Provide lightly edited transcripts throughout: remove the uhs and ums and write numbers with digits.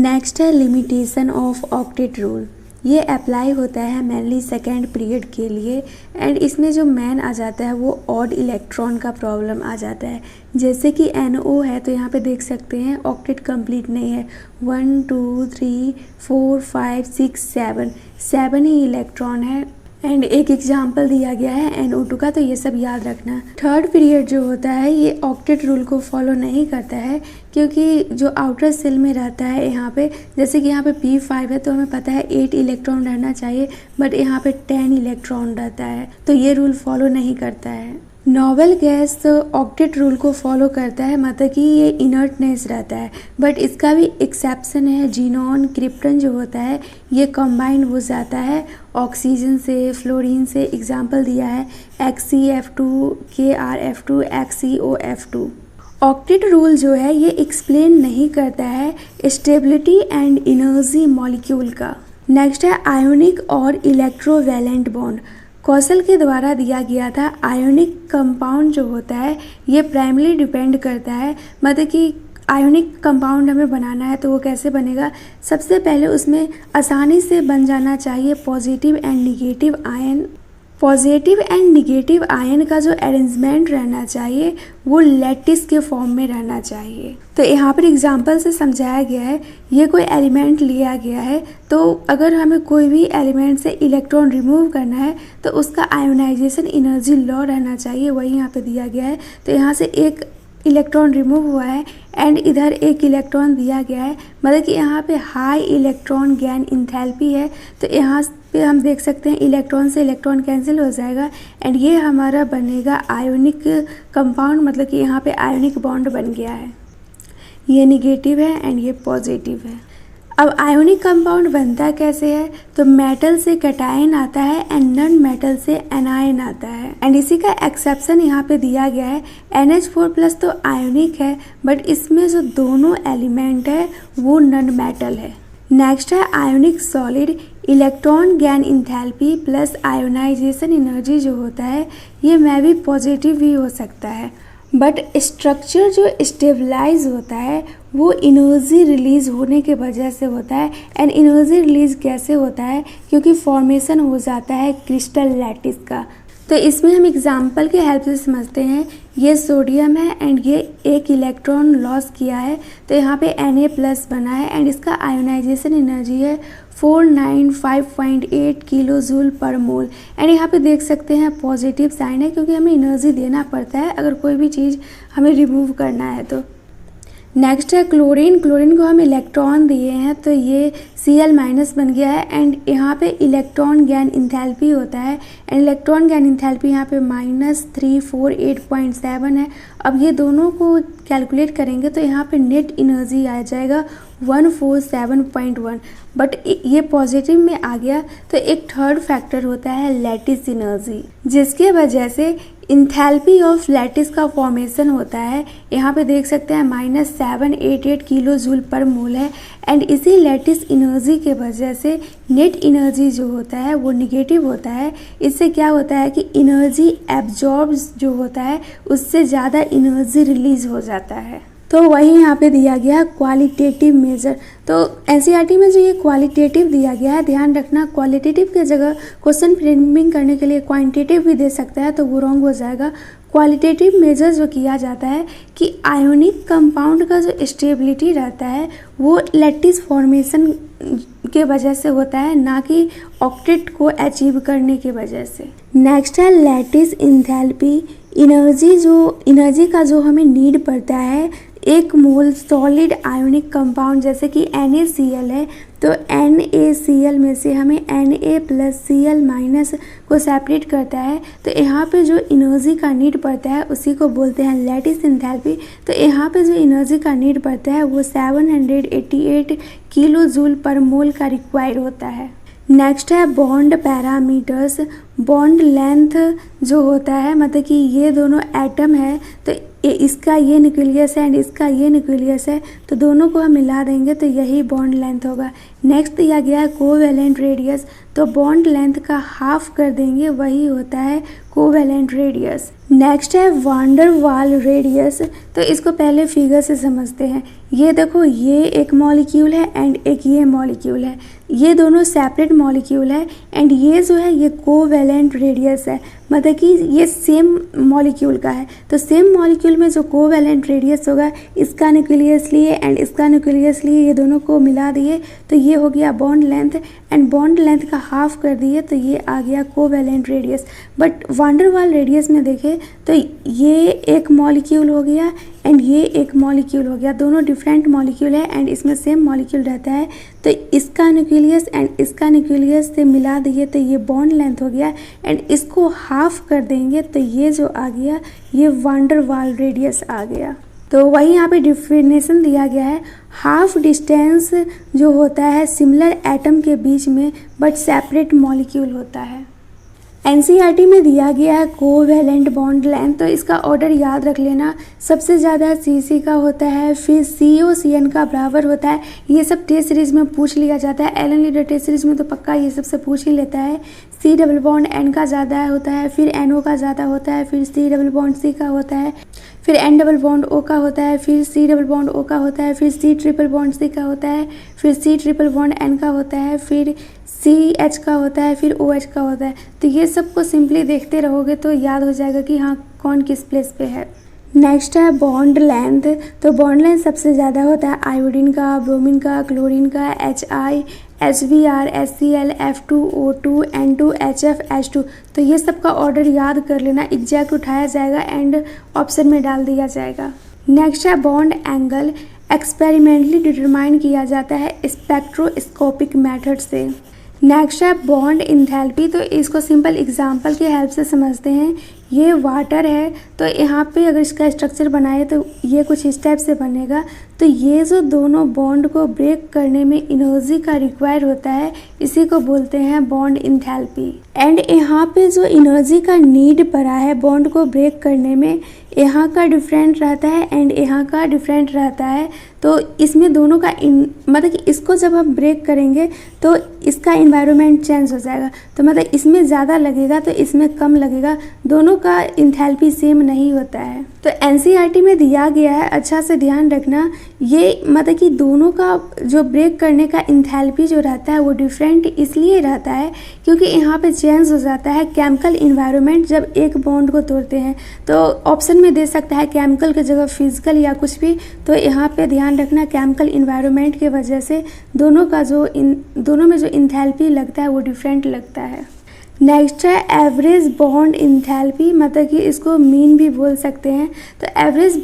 Next है limitation of octet rule. ये apply होता है मेनली सेकेंड पीरियड के लिए एंड इसमें जो मेन आ जाता है वो ऑड इलेक्ट्रॉन का प्रॉब्लम आ जाता है। जैसे कि NO है तो यहाँ पे देख सकते हैं ऑक्टेट कंप्लीट नहीं है, 1 2 3 4 5 6 7 ही इलेक्ट्रॉन है एंड एक एग्जाम्पल दिया गया है NO2 का, तो ये सब याद रखना। थर्ड पीरियड जो होता है ये ऑक्टेट रूल को फॉलो नहीं करता है क्योंकि जो आउटर सेल में रहता है यहाँ पे, जैसे कि यहाँ पे P5 है तो हमें पता है 8 इलेक्ट्रॉन रहना चाहिए बट यहाँ पे 10 इलेक्ट्रॉन रहता है, तो ये रूल फॉलो नहीं करता है। नोबल गैस ऑक्टेट रूल को फॉलो करता है, मतलब कि ये इनर्टनेस रहता है, बट इसका भी एक्सेप्शन है। जीनॉन क्रिप्टन जो होता है ये कंबाइन हो जाता है ऑक्सीजन से, फ्लोरीन से। एग्जाम्पल दिया है XeF2, KrF2, XeOF2। Octet rule जो है ये एक्सप्लेन नहीं करता है स्टेबिलिटी एंड एनर्जी मॉलिक्यूल का। नेक्स्ट है आयोनिक और इलेक्ट्रोवैलेंट बॉन्ड। कौशल के द्वारा दिया गया था आयोनिक कंपाउंड जो होता है ये प्राइमरी डिपेंड करता है, मतलब कि आयोनिक कंपाउंड हमें बनाना है तो वो कैसे बनेगा। सबसे पहले उसमें आसानी से बन जाना चाहिए positive and negative ion. Positive and negative ion का जो अरेंजमेंट रहना चाहिए वो लैटिस के फॉर्म में रहना चाहिए। तो यहाँ पर एग्जांपल से समझाया गया है, ये कोई एलिमेंट लिया गया है तो अगर हमें कोई भी एलिमेंट से इलेक्ट्रॉन रिमूव करना है तो उसका आयोनाइजेशन एनर्जी लॉ रहना चाहिए, वही यहाँ पे दिया गया है। तो यहाँ से एक इलेक्ट्रॉन रिमूव हुआ है एंड इधर एक इलेक्ट्रॉन दिया गया है, मतलब कि यहाँ पे हाई इलेक्ट्रॉन गेन इंथैल्पी है। तो यहाँ पे हम देख सकते हैं इलेक्ट्रॉन से इलेक्ट्रॉन कैंसिल हो जाएगा एंड ये हमारा बनेगा आयोनिक कंपाउंड, मतलब कि यहाँ पे आयोनिक बॉन्ड बन गया है। ये निगेटिव है एंड ये पॉजिटिव है। अब आयोनिक कंपाउंड बनता कैसे है, तो मेटल से कैटायन आता है एंड नॉन मेटल से एनायन आता है एंड इसी का एक्सेप्शन यहाँ पे दिया गया है। NH4+ तो आयोनिक है बट इसमें जो दोनों एलिमेंट है वो नॉन मेटल है। नेक्स्ट है ionic solid. Electron gain enthalpy plus ionisation energy जो होता है ये में भी पॉजिटिव भी हो सकता है, बट स्ट्रक्चर जो स्टेबलाइज होता है वो एनर्जी रिलीज होने के वजह से होता है। एंड एनर्जी रिलीज कैसे होता है, क्योंकि फॉर्मेशन हो जाता है क्रिस्टल लैटिस का। तो इसमें हम एग्जांपल के हेल्प से समझते हैं। ये सोडियम है एंड ये एक इलेक्ट्रॉन लॉस किया है तो यहाँ पे Na+ बना है एंड इसका आयोनाइजेशन एनर्जी है 495.8 किलो जूल पर मोल एंड यहाँ पे देख सकते हैं पॉजिटिव साइन है क्योंकि हमें एनर्जी देना पड़ता है अगर कोई भी चीज़ हमें रिमूव करना है तो। नेक्स्ट है क्लोरीन। क्लोरीन को हम इलेक्ट्रॉन दिए हैं तो ये Cl- बन गया है एंड यहाँ पे इलेक्ट्रॉन गेन इंथैल्पी होता है एंड इलेक्ट्रॉन गेन इंथैल्पी यहाँ पे -348.7 है। अब ये दोनों को कैलकुलेट करेंगे तो यहाँ पे नेट एनर्जी आ जाएगा 147.1, बट ये पॉजिटिव में आ गया तो एक थर्ड फैक्टर होता है लैटिस एनर्जी, जिसके वजह से इंथैल्पी ऑफ लैटिस का फॉर्मेशन होता है। यहाँ पे देख सकते हैं -788 किलो जूल पर मोल है एंड इसी लैटिस एनर्जी के वजह से नेट एनर्जी जो होता है वो निगेटिव होता है। इससे क्या होता है कि एनर्जी एब्जॉर्ब जो होता है उससे ज़्यादा एनर्जी रिलीज हो जाता है। तो वही यहाँ पे दिया गया क्वालिटेटिव मेजर। तो NCERT में जो ये क्वालिटेटिव दिया गया है, ध्यान रखना क्वालिटेटिव के जगह क्वेश्चन फ्रेमिंग करने के लिए क्वांटिटेटिव भी दे सकता है तो वो रॉन्ग हो जाएगा। क्वालिटेटिव मेजर जो किया जाता है कि आयोनिक कंपाउंड का जो स्टेबिलिटी रहता है वो लैटिस फॉर्मेशन के वजह से होता है, ना कि ऑक्टेट को अचीव करने की वजह से। नेक्स्ट है लैटिस इंथैल्पी। एनर्जी का जो हमें नीड पड़ता है 1 मोल सॉलिड आयोनिक कंपाउंड जैसे कि NaCl है तो NaCl में से हमें Na+Cl- को सेपरेट करता है। तो यहाँ पे जो एनर्जी का नीड पड़ता है उसी को बोलते हैं लैटिस इंथैल्पी। तो यहाँ पे जो एनर्जी का नीड पड़ता है वो 788 किलो जूल पर मोल का रिक्वायर्ड होता है। नेक्स्ट है बॉन्ड पैरामीटर्स। बॉन्ड लेंथ जो होता है, मतलब कि ये दोनों एटम है तो इसका ये न्यूक्लियस है एंड इसका ये न्यूक्लियस है तो दोनों को हम मिला देंगे तो यही बॉन्ड लेंथ होगा। नेक्स्ट दिया गया है कोवैलेंट रेडियस। तो बॉन्ड लेंथ का हाफ कर देंगे वही होता है कोवैलेंट रेडियस। नेक्स्ट है वान डर वाल रेडियस। तो इसको पहले फिगर से समझते हैं। ये देखो, ये एक मॉलिक्यूल है एंड एक ये मॉलिक्यूल है। ये दोनों सेपरेट मॉलिक्यूल है एंड ये जो है ये कोवैलेंट रेडियस है, मतलब कि ये सेम मॉलिक्यूल का है। तो सेम मॉलिक्यूल में जो कोवैलेंट रेडियस होगा, इसका न्यूक्लियस लिए एंड इसका न्यूक्लियस लिए, ये दोनों को मिला दिए तो ये हो गया bond length and bond length का हाफ कर दिए तो ये आ गया कोवैलेंट रेडियस। बट वान डर वाल रेडियस में देखें तो ये एक मॉलिक्यूल हो गया एंड ये एक मॉलिक्यूल हो गया, दोनों डिफरेंट मॉलिक्यूल है एंड इसमें सेम मॉलिक्यूल रहता है। तो इसका न्यूक्लियस एंड इसका न्यूक्लियस से मिला दिए तो ये बॉन्ड लेंथ हो गया एंड इसको हाफ कर देंगे तो ये जो आ गया ये वान डर वाल रेडियस आ गया। तो वही यहाँ पे डिफिनेशन दिया गया है, हाफ डिस्टेंस जो होता है सिमिलर एटम के बीच में बट सेपरेट मॉलिक्यूल होता है। एनसीईआरटी में दिया गया है कोवैलेंट बॉन्ड लेंथ, तो इसका ऑर्डर याद रख लेना। सबसे ज़्यादा सीसी का होता है, फिर सीओ सीएन का बराबर होता है। ये सब टेस्ट सीरीज में पूछ लिया जाता है। एलन लीडर टेस्ट सीरीज में तो पक्का ये सबसे पूछ ही लेता है। सी डबल बॉन्ड एन का ज़्यादा होता है, फिर एनओ का ज़्यादा होता है, फिर सी डबल बॉन्ड सी का होता है, फिर एन डबल बॉन्ड ओ का होता है, फिर सी डबल बॉन्ड ओ का होता है, फिर सी ट्रिपल बॉन्ड सी का होता है, फिर सी ट्रिपल बॉन्ड एन का होता है, फिर सी एच का होता है, फिर ओ एच का होता है। तो ये सबको सिंपली देखते रहोगे तो याद हो जाएगा कि हाँ कौन किस प्लेस पे है। नेक्स्ट है बॉन्ड लेंथ। तो बॉन्ड लेंथ सबसे ज़्यादा होता है आयोडीन का, ब्रोमीन का, क्लोरीन का, HI, HBr, HCl, F2O2, N2, HF, H2। तो ये सब का ऑर्डर याद कर लेना, एग्जैक्ट उठाया जाएगा एंड ऑप्शन में डाल दिया जाएगा। नेक्स्ट है बॉन्ड एंगल। एक्सपेरिमेंटली डिटरमाइन किया जाता है स्पेक्ट्रोस्कोपिक मेथड से। नेक्स्ट है बॉन्ड इंथैल्पी। तो इसको सिंपल एग्जांपल के हेल्प से समझते हैं। ये वाटर है तो यहाँ पे अगर इसका स्ट्रक्चर बनाए तो ये कुछ इस टाइप से बनेगा। तो ये जो दोनों बॉन्ड को ब्रेक करने में एनर्जी का रिक्वायर होता है, इसी को बोलते हैं बॉन्ड इंथैल्पी। एंड यहाँ पे जो एनर्जी का नीड पड़ा है बॉन्ड को ब्रेक करने में, यहाँ का डिफरेंट रहता है एंड यहाँ का डिफरेंट रहता है। तो इसमें दोनों का मतलब कि इसको जब हम ब्रेक करेंगे तो इसका इन्वायरमेंट चेंज हो जाएगा। तो मतलब इसमें ज़्यादा लगेगा तो इसमें कम लगेगा, दोनों का इंथैल्पी सेम नहीं होता है। तो एनसीईआरटी में दिया गया है, अच्छा से ध्यान रखना। ये मतलब कि दोनों का जो ब्रेक करने का इंथैल्पी जो रहता है वो डिफरेंट इसलिए रहता है क्योंकि यहाँ पे चेंज हो जाता है केमिकल इन्वायरमेंट जब एक बॉन्ड को तोड़ते हैं। तो ऑप्शन में दे सकता है केमिकल की जगह फिजिकल या कुछ भी। तो यहाँ पे ध्यान रखना केमिकल इन्वायरमेंट की वजह से दोनों में जो इंथैल्पी लगता है वो डिफरेंट लगता है। नेक्स्ट है एवरेज बॉन्ड इंथैल्पी, मतलब कि इसको मीन भी बोल सकते हैं। तो एवरेज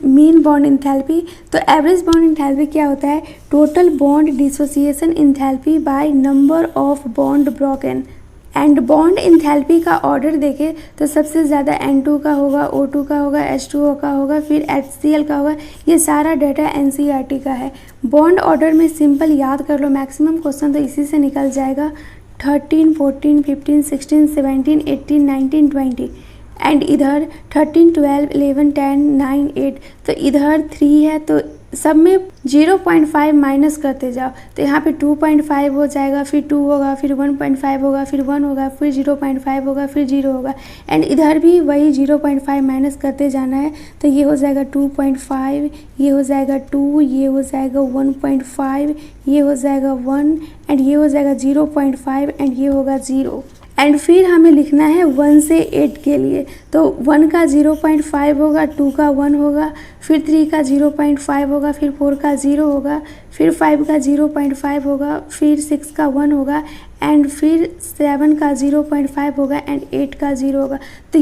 मीन बॉन्ड इंथैल्पी। तो एवरेज बॉन्ड इंथैल्पी क्या होता है? Total bond dissociation enthalpy by number of bond broken. And bond enthalpy का ऑर्डर देखें तो सबसे ज़्यादा N2 का होगा, O2 का होगा, H2O का होगा, फिर HCl का होगा। ये सारा डाटा एनसीईआरटी का है। बॉन्ड ऑर्डर में सिंपल याद कर लो, मैक्सिमम क्वेश्चन तो इसी से निकल जाएगा। 13, 14, 15, 16, 17, 18, 19, 20 एंड इधर 13, 12, 11, 10, 9, 8। तो इधर 3 है तो सब में 0.5 माइनस करते जाओ। तो यहाँ पे 2.5 हो जाएगा, फिर 2 होगा, फिर 1.5 होगा, फिर 1 होगा, फिर 0.5 होगा, फिर 0 होगा। एंड इधर भी वही 0.5 माइनस करते जाना है। तो ये हो जाएगा 2.5, ये हो जाएगा 2, ये हो जाएगा 1.5, ये हो जाएगा 1 एंड ये हो जाएगा 0.5 एंड ये होगा 0। एंड फिर हमें लिखना है 1 से 8 के लिए। तो 1 का 0.5 होगा, 2 का 1 होगा, फिर 3 का 0.5 होगा, फिर 4 का 0 होगा, फिर 5 का 0.5 होगा, फिर 6 का 1 होगा एंड फिर 7 का 0.5 होगा एंड 8 का 0 होगा। तो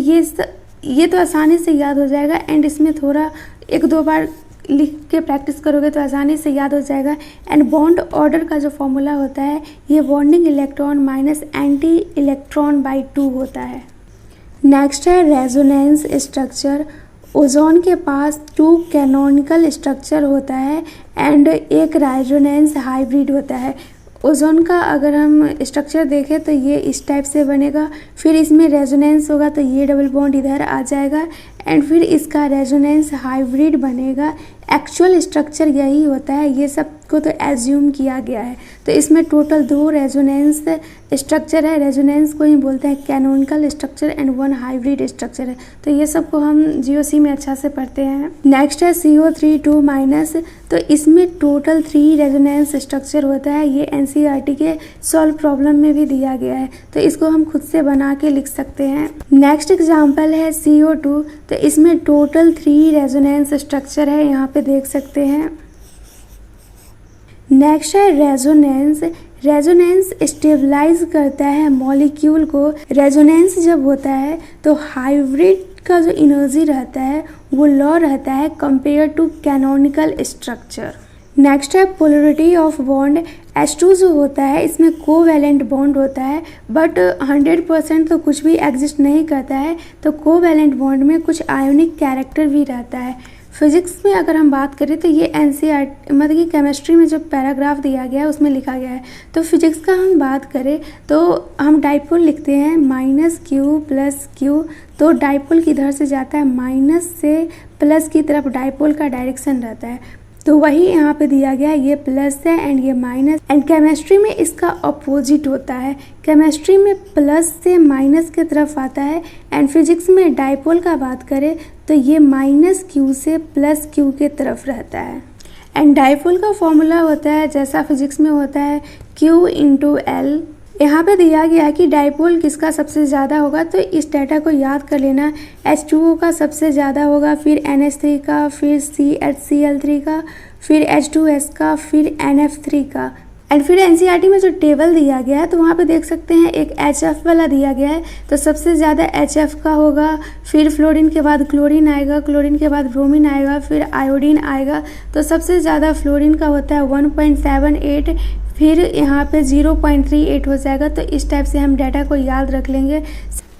ये तो आसानी से याद हो जाएगा एंड इसमें थोड़ा 1-2 बार लिख के प्रैक्टिस करोगे तो आसानी से याद हो जाएगा। एंड बॉन्ड ऑर्डर का जो फॉर्मूला होता है ये bonding electron minus anti electron by 2 होता है। नेक्स्ट है रेजोनेंस स्ट्रक्चर। ओजोन के पास 2 कैनोनिकल स्ट्रक्चर होता है एंड एक रेजोनेंस हाइब्रिड होता है। ओजोन का अगर हम स्ट्रक्चर देखें तो ये इस टाइप से बनेगा, फिर इसमें रेजोनेंस होगा तो ये डबल बॉन्ड इधर आ जाएगा एंड फिर इसका रेजोनेंस हाइब्रिड बनेगा। एक्चुअल स्ट्रक्चर यही होता है, ये सब को तो एज्यूम किया गया है। तो इसमें टोटल 2 रेजोनेंस स्ट्रक्चर है, रेजोनेंस को ही बोलते हैं canonical structure and 1 hybrid structure है। तो ये सब को हम जीओसी में अच्छा से पढ़ते हैं। नेक्स्ट है CO3 तो इसमें टोटल 3 रेजोनेंस स्ट्रक्चर होता है। ये एनसीईआरटी के सॉल्व प्रॉब्लम में भी दिया गया है, तो इसको हम खुद से बना के लिख सकते हैं। नेक्स्ट एग्जाम्पल है CO2, तो इसमें टोटल 3 रेजोनेंस स्ट्रक्चर है, यहाँ पे देख सकते हैं। नेक्स्ट है रेजोनेंस। रेजोनेंस स्टेबलाइज करता है मॉलिक्यूल को। रेजोनेंस जब होता है तो हाइब्रिड का जो एनर्जी रहता है वो लो रहता है compare to canonical structure. Next है पोलरिटी ऑफ बॉन्ड। H2 जो होता है इसमें कोवैलेंट बॉन्ड होता है, बट 100% तो कुछ भी एग्जिस्ट नहीं करता है। तो कोवैलेंट बॉन्ड में कुछ आयोनिक कैरेक्टर भी रहता है। फिजिक्स में अगर हम बात करें तो ये एनसीईआरटी मतलब कि केमिस्ट्री में जो पैराग्राफ दिया गया है उसमें लिखा गया है। तो फिजिक्स का हम बात करें तो हम डाइपोल लिखते हैं -Q + Q। तो डाइपोल किधर से जाता है, माइनस से प्लस की तरफ डाइपोल का डायरेक्शन रहता है। तो वही यहाँ पे दिया गया है, ये प्लस है एंड ये माइनस। एंड केमिस्ट्री में इसका अपोजिट होता है, केमिस्ट्री में प्लस से माइनस की तरफ आता है। एंड फिजिक्स में डाइपोल का बात करें तो ये -Q से +Q के तरफ रहता है। एंड डाइपोल का फॉर्मूला होता है जैसा फिजिक्स में होता है Q × L। यहाँ पे दिया गया है कि डाइपोल किसका सबसे ज़्यादा होगा, तो इस डाटा को याद कर लेना। H2O का सबसे ज़्यादा होगा, फिर NH3 का, फिर CHCl3 का, फिर H2S का, फिर NF3 का। एंड फिर एनसीईआरटी में जो टेबल दिया गया है तो वहाँ पे देख सकते हैं एक HF वाला दिया गया है। तो सबसे ज़्यादा HF का होगा, फिर फ्लोरीन के बाद क्लोरीन आएगा, क्लोरीन के बाद ब्रोमीन आएगा, फिर आयोडीन आएगा। तो सबसे ज़्यादा फ्लोरीन का होता है 1.78, फिर यहाँ पे 0.38 हो जाएगा। तो इस टाइप से हम डाटा को याद रख लेंगे।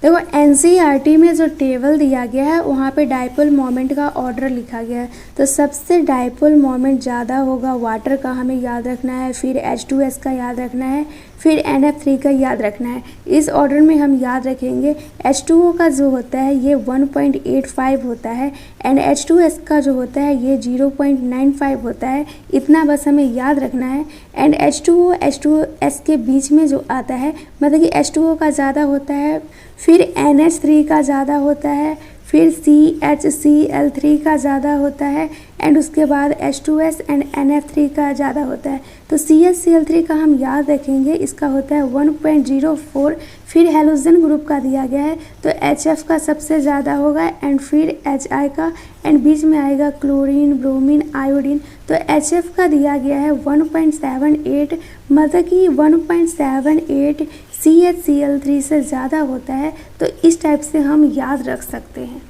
देखो एनसीईआरटी में जो टेबल दिया गया है वहाँ पे डाइपोल मोमेंट का ऑर्डर लिखा गया है। तो सबसे डाइपोल मोमेंट ज़्यादा होगा वाटर का, हमें याद रखना है, फिर H2S का याद रखना है, फिर NF3 का याद रखना है। इस ऑर्डर में हम याद रखेंगे। H2O का जो होता है ये 1.85 होता है एंड H2S का जो होता है ये 0.95 होता है। इतना बस हमें याद रखना है। एंड H2O H2S के बीच में जो आता है मतलब कि H2O का ज़्यादा होता है, फिर NH3 का ज़्यादा होता है, फिर CHCl3 का ज़्यादा होता है एंड उसके बाद H2S एंड NF3 का ज़्यादा होता है। तो CHCl3 का हम याद रखेंगे, इसका होता है 1.04। फिर हेलोजन ग्रुप का दिया गया है तो HF का सबसे ज़्यादा होगा एंड फिर HI का, एंड बीच में आएगा क्लोरीन, ब्रोमीन, आयोडीन। तो HF का दिया गया है 1.78, मतलब कि 1.78 CHCl3 से ज़्यादा होता है। तो इस टाइप से हम याद रख सकते हैं।